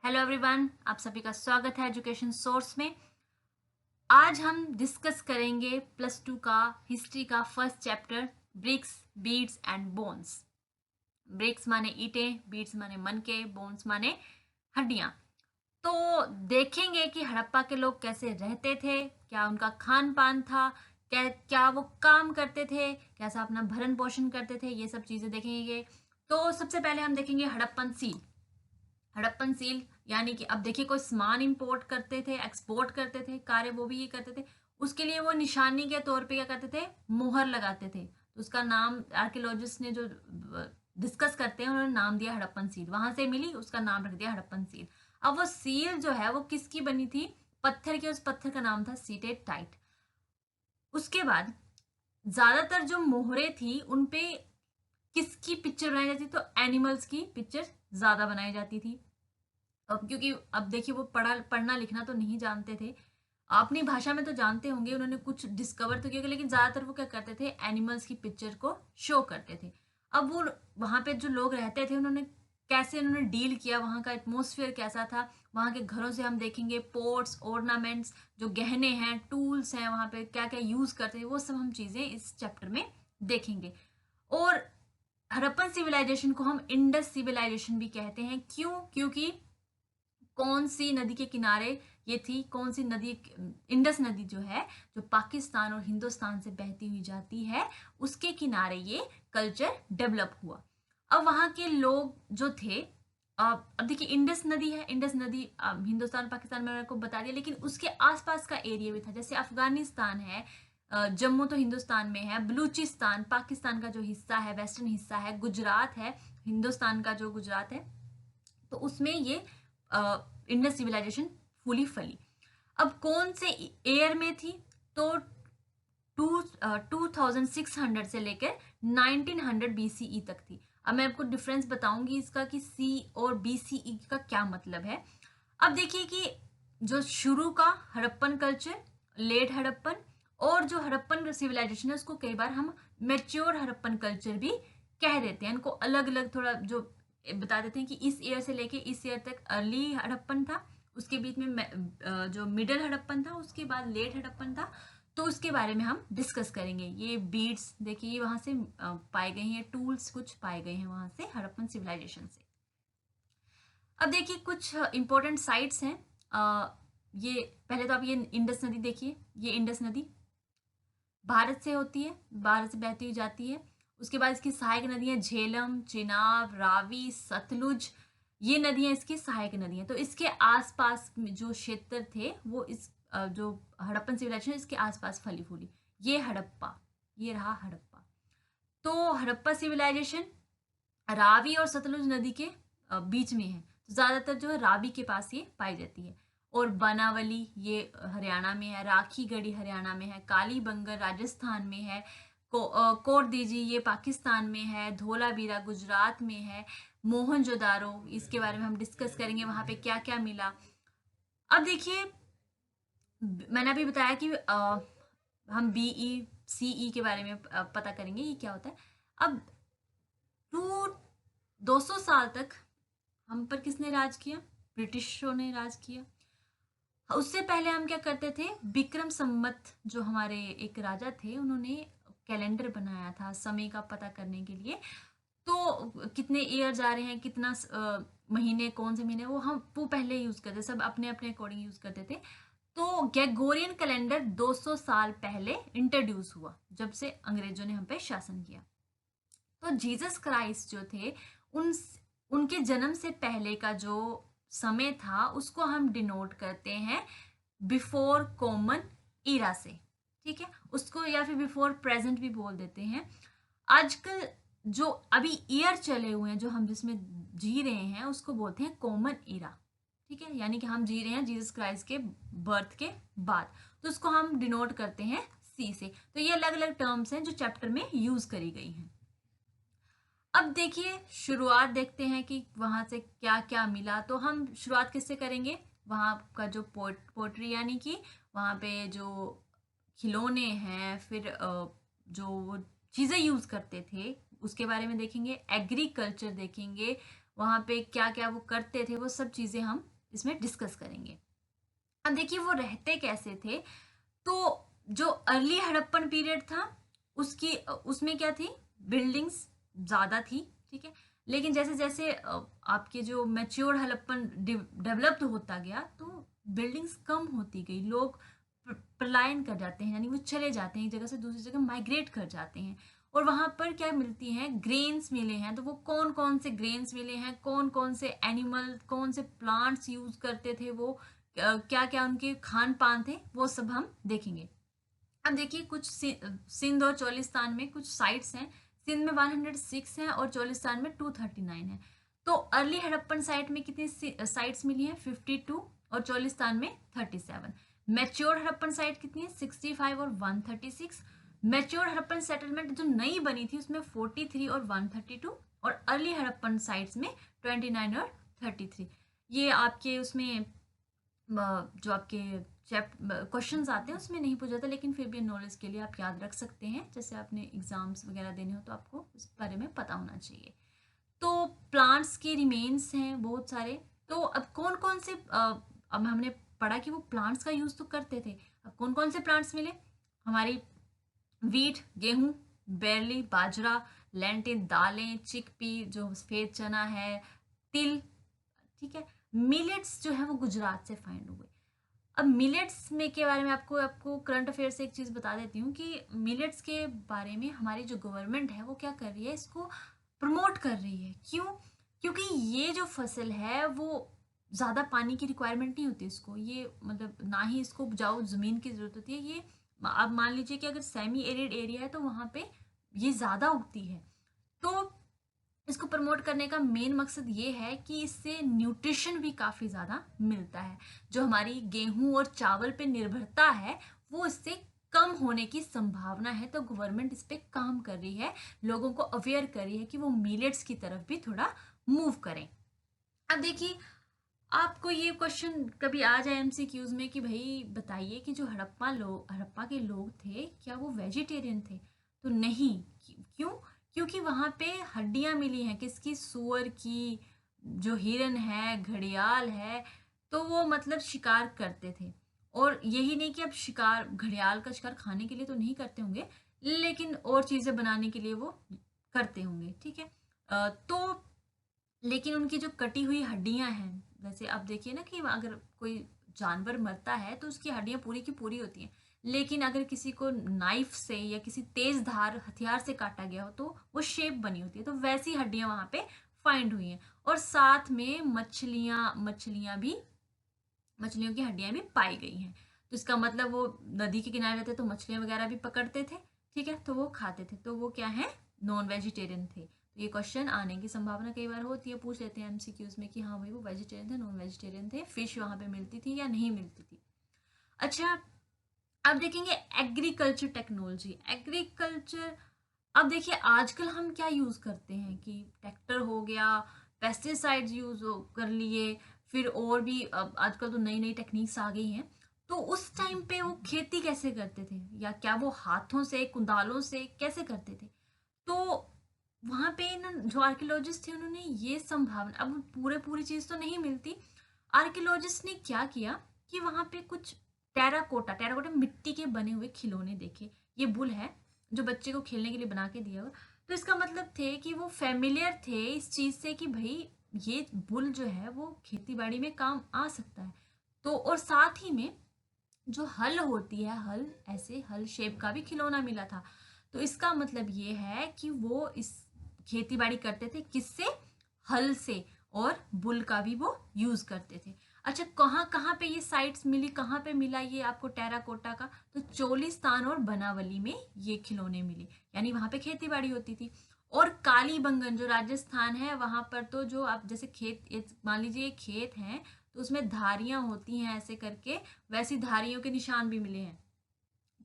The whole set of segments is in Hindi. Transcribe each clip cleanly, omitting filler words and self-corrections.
हेलो एवरीवन, आप सभी का स्वागत है एजुकेशन सोर्स में। आज हम डिस्कस करेंगे +2 का हिस्ट्री का first chapter bricks, beads and bones. Bricks माने ईंटें, बीड्स माने मनके, बोन्स माने हड्डियां। तो देखेंगे कि हड़प्पा के लोग कैसे रहते थे, क्या उनका खान पान था, क्या क्या वो काम करते थे, कैसा अपना भरण पोषण करते थे, ये सब चीजें देखेंगे। तो सबसे पहले हम देखेंगे हड़प्पन सील। हड़प्पन सील यानी कि अब देखिए, कोई सामान इंपोर्ट करते थे, एक्सपोर्ट करते थे, कार्य वो भी ये करते थे। उसके लिए वो निशानी के तौर पे क्या करते थे, मोहर लगाते थे। तो उसका नाम आर्कियोलॉजिस्ट ने जो डिस्कस करते हैं उन्होंने नाम दिया हड़प्पन सील। वहां से मिली, उसका नाम रख दिया हड़प्पन सील। अब वो सील जो है वो किसकी बनी थी? पत्थर की। उस पत्थर का नाम था सीटेड टाइट। उसके बाद ज्यादातर जो मोहरें थी उनपे किसकी पिक्चर बनाई जाती थी? तो एनिमल्स की पिक्चर ज्यादा बनाई जाती थी। अब क्योंकि अब देखिए, वो पढ़ना लिखना तो नहीं जानते थे। अपनी भाषा में तो जानते होंगे, उन्होंने कुछ डिस्कवर तो किया, लेकिन ज्यादातर वो क्या करते थे, एनिमल्स की पिक्चर को शो करते थे। अब वो वहां पे जो लोग रहते थे उन्होंने कैसे उन्होंने डील किया, वहां का एटमोसफियर कैसा था, वहां के घरों से हम देखेंगे पोर्ट्स, ऑर्नामेंट्स, जो गहने हैं, टूल्स हैं, वहां पे क्या क्या यूज करते थे, वो सब हम चीजें इस चैप्टर में देखेंगे। और हड़प्पन सिविलाइजेशन को हम इंडस सिविलाइजेशन भी कहते हैं। क्यों? क्योंकि कौन सी नदी के किनारे ये थी? कौन सी नदी? इंडस नदी जो है, जो पाकिस्तान और हिंदुस्तान से बहती हुई जाती है, उसके किनारे ये कल्चर डेवलप हुआ। अब वहां के लोग जो थे, अब देखिए, इंडस नदी है, इंडस नदी हिंदुस्तान पाकिस्तान में को बता दिया, लेकिन उसके आसपास का एरिया भी था। जैसे अफगानिस्तान है, जम्मू तो हिंदुस्तान में है, बलूचिस्तान पाकिस्तान का जो हिस्सा है, वेस्टर्न हिस्सा है, गुजरात है हिंदुस्तान का जो गुजरात है, तो उसमें ये इंडस सिविलाइजेशन फूली फली। अब कौन से ईयर में थी? तो 2600 से लेकर 1900 BCE तक थी। अब मैं आपको डिफरेंस बताऊंगी इसका कि सी और BCE का क्या मतलब है। अब देखिए कि जो शुरू का हड़प्पन कल्चर, लेट हड़प्पन, और जो हड़प्पन सिविलाइजेशन है उसको कई बार हम मेच्योर हड़प्पन कल्चर भी कह देते हैं। इनको अलग अलग थोड़ा जो बता देते हैं कि इस ईयर से लेके इस ईयर तक अर्ली हड़प्पन था, उसके बीच में जो मिडल हड़प्पन था, उसके बाद लेट हड़प्पन था। तो उसके बारे में हम डिस्कस करेंगे। ये बीड्स देखिए, ये वहां से पाए गए हैं, टूल्स कुछ पाए गए हैं वहां से हड़प्पन सिविलाइजेशन से। अब देखिए कुछ इंपॉर्टेंट साइट्स हैं। ये पहले तो आप ये इंडस नदी देखिए, ये इंडस नदी भारत से होती है, भारत से बहती हुई जाती है। उसके बाद इसकी सहायक नदियां झेलम, चिनाब, रावी, सतलुज, ये नदियां इसकी सहायक नदियां। तो इसके आसपास में जो क्षेत्र थे वो इस जो हड़प्पन सिविलाइजेशन, इसके आसपास फली फूली। ये हड़प्पा, ये रहा हड़प्पा। तो हड़प्पा सिविलाइजेशन रावी और सतलुज नदी के बीच में है। तो ज्यादातर जो है रावी के पास ये पाई जाती है। और बनावली ये हरियाणा में है, राखी गढ़ी हरियाणा में है, कालीबंगर राजस्थान में है, कोट दीजी ये पाकिस्तान में है, धोलावीरा गुजरात में है, मोहनजोदारो इसके बारे में हम डिस्कस करेंगे, वहां पे क्या क्या मिला। अब देखिए, मैंने अभी बताया कि हम BE CE के बारे में पता करेंगे ये क्या होता है। अब टू 200 साल तक हम पर किसने राज किया? ब्रिटिशों ने राज किया। उससे पहले हम क्या करते थे? विक्रम संवत जो हमारे एक राजा थे, उन्होंने कैलेंडर बनाया था समय का पता करने के लिए। तो कितने ईयर जा रहे हैं, कितना महीने, कौन से महीने, वो पहले यूज करते, सब अपने अपने अकॉर्डिंग यूज करते थे। तो ग्रेगोरियन कैलेंडर 200 साल पहले इंट्रोड्यूस हुआ, जब से अंग्रेजों ने हम पे शासन किया। तो जीसस क्राइस्ट जो थे, उन उनके जन्म से पहले का जो समय था उसको हम डिनोट करते हैं बिफोर कॉमन ईरा से। ठीक है, उसको या फिर बिफोर प्रेजेंट भी बोल देते हैं। आजकल जो अभी ईयर चले हुए हैं, जो हम जिसमें जी रहे हैं, उसको बोलते हैं कॉमन ईरा। ठीक है, यानी कि हम जी रहे हैं जीसस क्राइस्ट के बर्थ के बाद, तो उसको हम डिनोट करते हैं C से। तो ये अलग अलग टर्म्स हैं जो चैप्टर में यूज करी गई हैं। अब देखिए, शुरुआत देखते हैं कि वहां से क्या क्या मिला। तो हम शुरुआत किससे करेंगे? वहां का जो पोट्री, यानी कि वहां पे जो खिलौने हैं, फिर जो वो चीजें यूज करते थे उसके बारे में देखेंगे, एग्रीकल्चर देखेंगे, वहां पे क्या क्या वो करते थे, वो सब चीजें हम इसमें डिस्कस करेंगे। अब देखिए वो रहते कैसे थे। तो जो अर्ली हड़प्पन पीरियड था उसकी उसमें क्या थी, बिल्डिंग्स ज़्यादा थी, ठीक है। लेकिन जैसे जैसे आपके जो मैच्योर हड़प्पन डेवलप्ड होता गया तो बिल्डिंग्स कम होती गई, लोग पलायन कर जाते हैं, यानी वो चले जाते हैं, एक जगह से दूसरी जगह माइग्रेट कर जाते हैं। और वहां पर क्या मिलती हैं, ग्रेन्स मिले हैं। तो वो कौन कौन से ग्रेन्स मिले हैं, कौन कौन से एनिमल, कौन से प्लांट्स यूज करते थे, वो क्या क्या उनके खान पान थे, वो सब हम देखेंगे। अब देखिए कुछ सिंध और चोलिस्तान में कुछ साइट्स हैं। सिंध में 106 है और चोलिस्तान में 239 है। तो अर्ली हड़प्पन साइट में कितनी साइट्स मिली हैं, 52, और चोलिस्तान में 37। मैच्योर हड़प्पन साइट कितनी है, 65 और 136। मैच्योर हड़प्पन सेटलमेंट जो नई बनी थी उसमें 43 और 132, और अर्ली हड़प्पन साइट्स में 29 और 33। ये आपके उसमें जो आपके क्वेश्चंस आते हैं उसमें नहीं पूछा था, लेकिन फिर भी नॉलेज के लिए आप याद रख सकते हैं, जैसे आपने एग्जाम्स वगैरह देने हो तो आपको इस बारे में पता होना चाहिए। तो प्लांट्स के रिमेन्स हैं बहुत सारे। तो अब कौन कौन से अब हमने पढ़ा कि वो प्लांट्स का यूज तो करते थे। अब कौन कौन से प्लांट्स मिले, हमारी वीट गेहूं, बैरली बाजरा, लेंटिन दालें, चिकपी जो सफेद चना है, तिल, ठीक है। मिलेट्स जो है वो गुजरात से फाइंड हुए। अब मिलेट्स में के बारे में आपको आपको करंट अफेयर से एक चीज़ बता देती हूँ कि मिलेट्स के बारे में हमारी जो गवर्नमेंट है वो क्या कर रही है, इसको प्रमोट कर रही है। क्यों? क्योंकि ये जो फसल है वो ज़्यादा पानी की रिक्वायरमेंट नहीं होती इसको, ये मतलब ना ही इसको उपजाऊ ज़मीन की ज़रूरत होती है। ये आप मान लीजिए कि अगर सेमी एरिड एरिया है तो वहाँ पे ये ज़्यादा उगती है। तो इसको प्रमोट करने का मेन मकसद ये है कि इससे न्यूट्रिशन भी काफ़ी ज़्यादा मिलता है। जो हमारी गेहूं और चावल पे निर्भरता है वो इससे कम होने की संभावना है। तो गवर्नमेंट इस पे काम कर रही है, लोगों को अवेयर कर रही है कि वो मिलेट्स की तरफ भी थोड़ा मूव करें। अब देखिए आपको ये क्वेश्चन कभी आ जाए एमसीक्यूज में कि भाई बताइए कि जो हड़प्पा के लोग थे क्या वो वेजिटेरियन थे। तो नहीं। क्यों? क्योंकि वहां पे हड्डियां मिली हैं, किसकी, सुअर की, जो हिरन है, घड़ियाल है। तो वो मतलब शिकार करते थे। और यही नहीं कि अब शिकार, घड़ियाल का शिकार खाने के लिए तो नहीं करते होंगे, लेकिन और चीजें बनाने के लिए वो करते होंगे, ठीक है। तो लेकिन उनकी जो कटी हुई हड्डियां हैं, जैसे आप देखिए ना कि अगर कोई जानवर मरता है तो उसकी हड्डियां पूरी की पूरी होती हैं, लेकिन अगर किसी को नाइफ से या किसी तेज धार हथियार से काटा गया हो तो वो शेप बनी होती है। तो वैसी हड्डियां वहां पे फाइंड हुई हैं। और साथ में मछलियां भी, मछलियों की हड्डियां भी पाई गई हैं। तो इसका मतलब वो नदी के किनारे रहते तो मछलियां वगैरह भी पकड़ते थे, ठीक है, तो वो खाते थे। तो वो क्या है, नॉन वेजिटेरियन थे। तो ये क्वेश्चन आने की संभावना कई बार होती है, पूछ लेते हैं एमसीक्यूज में कि हाँ भाई वो वेजिटेरियन थे, नॉन वेजिटेरियन थे, फिश वहां पे मिलती थी या नहीं मिलती थी। अच्छा, अब देखेंगे एग्रीकल्चर टेक्नोलॉजी। एग्रीकल्चर, अब देखिए आजकल हम क्या यूज करते हैं कि ट्रैक्टर हो गया, पेस्टिसाइड्स यूज कर लिए, फिर और भी अब आजकल तो नई नई टेक्निक्स आ गई हैं। तो उस टाइम पे वो खेती कैसे करते थे, या क्या वो हाथों से कुदालों से कैसे करते थे। तो वहां पे ना जो आर्कियोलॉजिस्ट थे उन्होंने ये संभावना, अब पूरी चीज तो नहीं मिलती, आर्कियोलॉजिस्ट ने क्या किया कि वहां पे कुछ टेराकोटा टेराकोटा मिट्टी के बने हुए खिलौने देखे। ये बुल है जो बच्चे को खेलने के लिए बना के दिया हुआ। तो इसका मतलब थे कि वो फेमिलियर थे इस चीज से कि भाई ये बुल जो है वो खेती बाड़ी में काम आ सकता है। तो और साथ ही में जो हल होती है, हल ऐसे हल शेप का भी खिलौना मिला था। तो इसका मतलब ये है कि वो इस खेती बाड़ी करते थे किससे, हल से, और बुल का भी वो यूज करते थे। अच्छा, कहाँ कहाँ पे ये साइट्स मिली, कहाँ पे मिला ये आपको टेराकोटा का, तो चोलिस्तान और बनावली में ये खिलौने मिले, यानी वहां पे खेती बाड़ी होती थी। और कालीबंगन जो राजस्थान है वहां पर तो जो आप जैसे खेत, मान लीजिए खेत है तो उसमें धारियां होती हैं ऐसे करके, वैसी धारियों के निशान भी मिले हैं।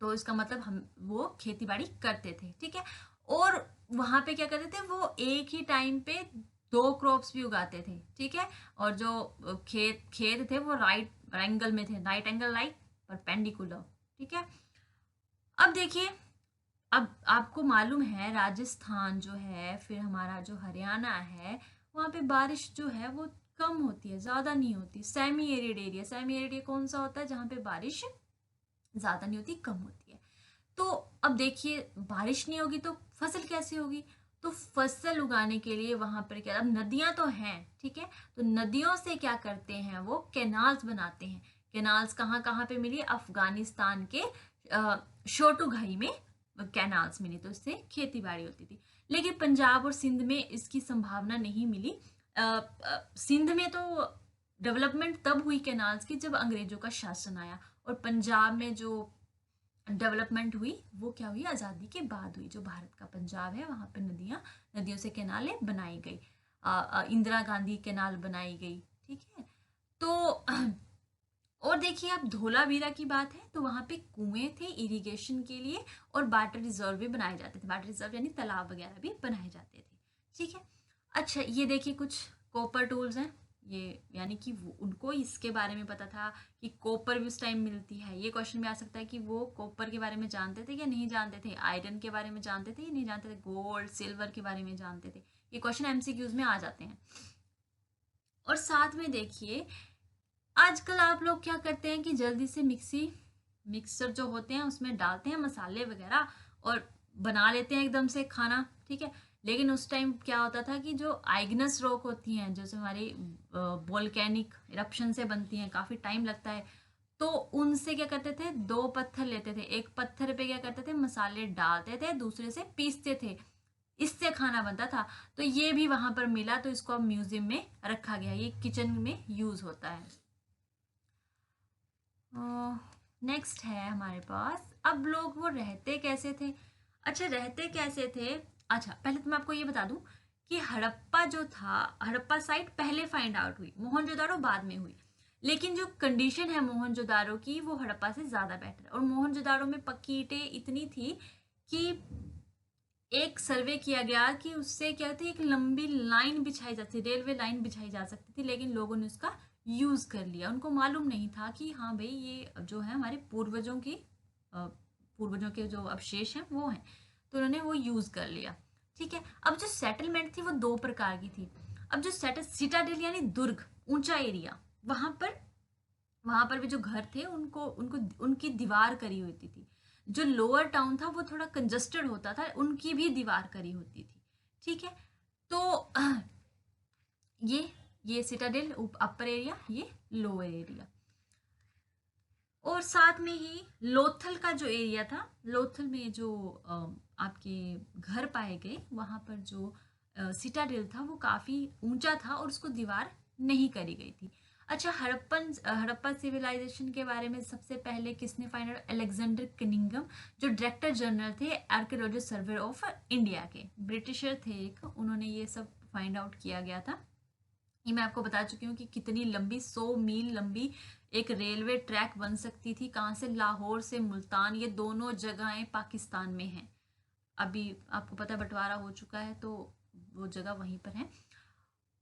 तो इसका मतलब हम वो खेती बाड़ी करते थे, ठीक है। और वहां पे क्या करते थे, वो एक ही टाइम पे दो क्रॉप्स भी उगाते थे, ठीक है। और जो खेत खेत थे वो राइट एंगल में थे, राइट एंगल लाइक परपेंडिकुलर, ठीक है। अब देखिए, अब आपको मालूम है राजस्थान जो है, फिर हमारा जो हरियाणा है, वहाँ पे बारिश जो है वो कम होती है, ज़्यादा नहीं होती। Semi arid area, semi arid area कौन सा होता है? जहाँ पे बारिश ज़्यादा नहीं होती, कम होती है। तो अब देखिए बारिश नहीं होगी तो फसल कैसे होगी? तो फसल उगाने के लिए वहां पर क्या, अब नदियां तो हैं, ठीक है, तो नदियों से क्या करते हैं, वो कैनाल्स बनाते हैं। कैनाल्स कहाँ कहाँ पे मिली? अफगानिस्तान के छोटू घाई में कैनाल्स मिली, तो इससे खेती बाड़ी होती थी। लेकिन पंजाब और सिंध में इसकी संभावना नहीं मिली। सिंध में तो डेवलपमेंट तब हुई कैनाल्स की जब अंग्रेजों का शासन आया, और पंजाब में जो डेवलपमेंट हुई वो क्या हुई? आज़ादी के बाद हुई। जो भारत का पंजाब है वहाँ पे नदियों से कैनालें बनाई गई। इंदिरा गांधी कैनाल बनाई गई, ठीक है। तो और देखिए अब धोलावीरा की बात है तो वहाँ पे कुएं थे इरिगेशन के लिए, और वाटर रिजर्व भी बनाए जाते थे। वाटर रिजर्व यानी तालाब वगैरह भी बनाए जाते थे, ठीक है। अच्छा ये देखिए कुछ कॉपर टूल्स हैं, ये यानी कि उनको इसके बारे में पता था कि कॉपर भी उस टाइम मिलती है। ये क्वेश्चन भी आ सकता है कि वो कॉपर के बारे में जानते थे या नहीं जानते थे, आयरन के बारे में जानते थे या नहीं जानते थे, गोल्ड सिल्वर के बारे में जानते थे। ये क्वेश्चन एमसीक्यूज में आ जाते हैं। और साथ में देखिए आजकल आप लोग क्या करते हैं कि जल्दी से मिक्सर जो होते हैं उसमें डालते हैं मसाले वगैरह और बना लेते हैं एकदम से खाना, ठीक है। लेकिन उस टाइम क्या होता था कि जो आइग्नस रॉक होती हैं, जैसे हमारी वोल्केनिक इरप्शन से बनती हैं, काफ़ी टाइम लगता है, तो उनसे क्या करते थे, दो पत्थर लेते थे, एक पत्थर पे क्या करते थे, मसाले डालते थे, दूसरे से पीसते थे, इससे खाना बनता था। तो ये भी वहां पर मिला, तो इसको अब म्यूजियम में रखा गया, ये किचन में यूज होता है। नेक्स्ट है हमारे पास, अब लोग वो रहते कैसे थे? अच्छा रहते कैसे थे, अच्छा पहले तो मैं आपको ये बता दूं कि हड़प्पा जो था, हड़प्पा साइट पहले फाइंड आउट हुई, मोहनजोदारो बाद में हुई। लेकिन जो कंडीशन है मोहनजोदारो की वो हड़प्पा से ज़्यादा बेटर है। और मोहनजोदारो में पक्की ईंटें इतनी थी कि एक सर्वे किया गया कि उससे क्या थी, एक लंबी लाइन बिछाई जाती, रेलवे लाइन बिछाई जा सकती थी, लेकिन लोगों ने उसका यूज कर लिया। उनको मालूम नहीं था कि हाँ भाई ये जो है हमारे पूर्वजों के जो अवशेष हैं वो हैं, तो उन्होंने वो यूज कर लिया, ठीक है। अब जो सेटलमेंट थी वो दो प्रकार की थी। अब जो सिटाडेल यानी दुर्ग, ऊंचा एरिया, वहां पर भी जो घर थे उनको उनको उनकी दीवार करी होती थी। जो लोअर टाउन था वो थोड़ा कंजस्टेड होता था, उनकी भी दीवार करी होती थी, ठीक है। तो ये सिटाडेल अपर एरिया, ये लोअर एरिया। और साथ में ही लोथल का जो एरिया था, लोथल में जो आपके घर पाए गए, वहां पर जो सिटाडेल था वो काफी ऊंचा था और उसको दीवार नहीं करी गई थी। अच्छा हड़प्पा सिविलाइजेशन के बारे में सबसे पहले किसने फाइंड आउट? अलेक्जेंडर कनिंगम, जो डायरेक्टर जनरल थे आर्कियोलॉजिकल सर्वे ऑफ इंडिया के, ब्रिटिशर थे एक, उन्होंने ये सब फाइंड आउट किया गया था। ये मैं आपको बता चुकी हूँ कि कितनी लंबी, 100 मील लंबी एक रेलवे ट्रैक बन सकती थी, कहाँ से? लाहौर से मुल्तान, ये दोनों जगहें पाकिस्तान में हैं। अभी आपको पता है बंटवारा हो चुका है, तो वो जगह वहीं पर है।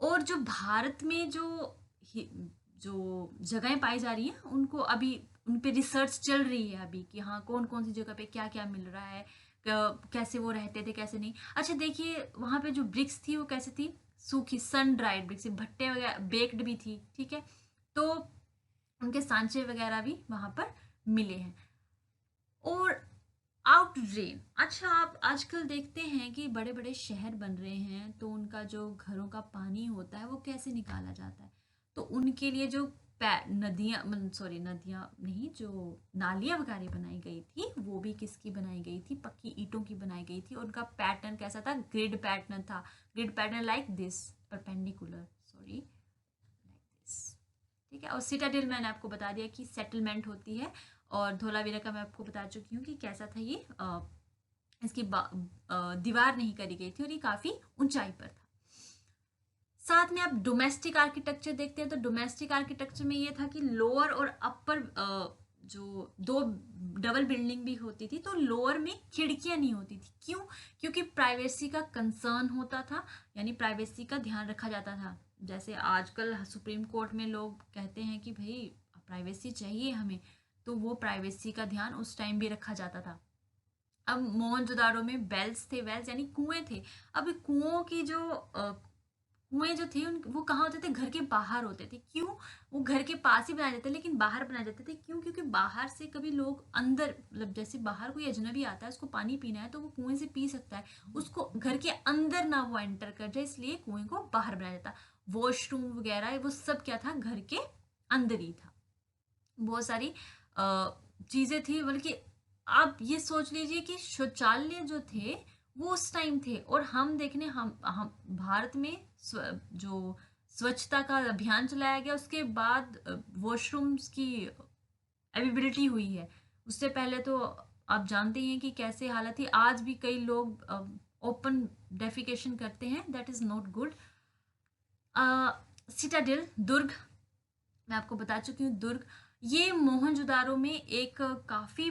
और जो भारत में जो जगहें पाई जा रही हैं उनको अभी उन पे रिसर्च चल रही है अभी, कि हाँ कौन कौन सी जगह पे क्या क्या मिल रहा है, कैसे वो रहते थे कैसे नहीं। अच्छा देखिए वहां पे जो ब्रिक्स थी वो कैसे थी? सूखी सन ड्राइड ब्रिक्स, भट्टे वगैरह बेक्ड भी थी, ठीक है। तो उनके सांचे वगैरह भी वहां पर मिले हैं। और आउट ड्रेन, अच्छा आप आजकल देखते हैं कि बड़े बड़े शहर बन रहे हैं, तो उनका जो घरों का पानी होता है वो कैसे निकाला जाता है? तो उनके लिए जो नदियाँ, सॉरी नदियाँ नहीं, जो नालियाँ वगैरह बनाई गई थी वो भी किसकी बनाई गई थी? पक्की ईंटों की बनाई गई थी। और उनका पैटर्न कैसा था? ग्रिड पैटर्न था, grid pattern like this, perpendicular, sorry like this, ठीक है। और सिटाडेल मैंने आपको बता दिया कि सेटलमेंट होती है, और धोलावीरा का मैं आपको बता चुकी हूँ कि कैसा था ये, इसकी दीवार नहीं करी गई थी और ये काफी ऊंचाई पर था। साथ में आप डोमेस्टिक आर्किटेक्चर देखते हैं, तो डोमेस्टिक आर्किटेक्चर में ये था कि लोअर और अपर जो दो डबल बिल्डिंग भी होती थी, तो लोअर में खिड़कियां नहीं होती थी। क्यों? क्योंकि प्राइवेसी का कंसर्न होता था, यानी प्राइवेसी का ध्यान रखा जाता था। जैसे आजकल सुप्रीम कोर्ट में लोग कहते हैं कि भाई प्राइवेसी चाहिए हमें, तो वो प्राइवेसी का ध्यान उस टाइम भी रखा जाता था। अब मोहनजोदाड़ो में वेल्स थे, वेल्स यानी कुएं थे। अब कुओं की जो कुएं जो थे वो कहाँ होते थे, घर के बाहर होते थे। क्यों? वो घर के पास ही बनाए जाते थे लेकिन बाहर बनाए जाते थे। क्यों? क्योंकि बाहर से कभी लोग अंदर, मतलब जैसे बाहर कोई अजनबी आता है, उसको पानी पीना है तो वो कुएं से पी सकता है, उसको घर के अंदर ना वो एंटर कर जाए, इसलिए कुएं को बाहर बनाया जाता। वॉशरूम वगैरह वो सब क्या था, घर के अंदर ही था। बहुत सारी चीजें थी, बल्कि आप ये सोच लीजिए कि शौचालय जो थे वो उस टाइम थे, और हम देखने हम भारत में जो स्वच्छता का अभियान चलाया गया उसके बाद वॉशरूम्स की अवेलेबिलिटी हुई है। उससे पहले तो आप जानते ही हैं कि कैसे हालत थी। आज भी कई लोग ओपन डेफिकेशन करते हैं, that is not good. Citadel, दुर्ग, मैं आपको बता चुकी हूँ दुर्ग, ये मोहनजोदारो में एक काफ़ी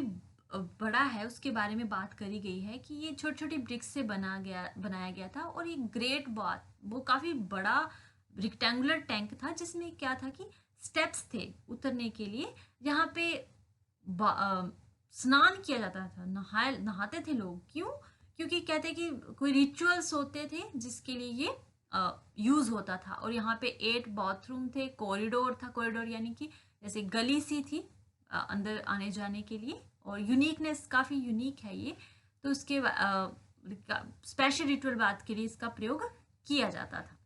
बड़ा है, उसके बारे में बात करी गई है कि ये छोटी छोटी ब्रिक्स से बनाया गया था। और ये ग्रेट बात, वो काफ़ी बड़ा रिक्टेंगुलर टैंक था जिसमें क्या था कि स्टेप्स थे उतरने के लिए, यहाँ पे स्नान किया जाता था, नहाते थे लोग। क्यों? क्योंकि कहते कि कोई रिचुअल्स होते थे जिसके लिए ये यूज होता था। और यहाँ पे 8 बाथरूम थे, कॉरिडोर था, कॉरिडोर यानी कि जैसे गली सी थी अंदर आने जाने के लिए। और यूनिकनेस काफ़ी यूनिक है ये, तो उसके स्पेशल रिचुअल बात के लिए इसका प्रयोग किया जाता था।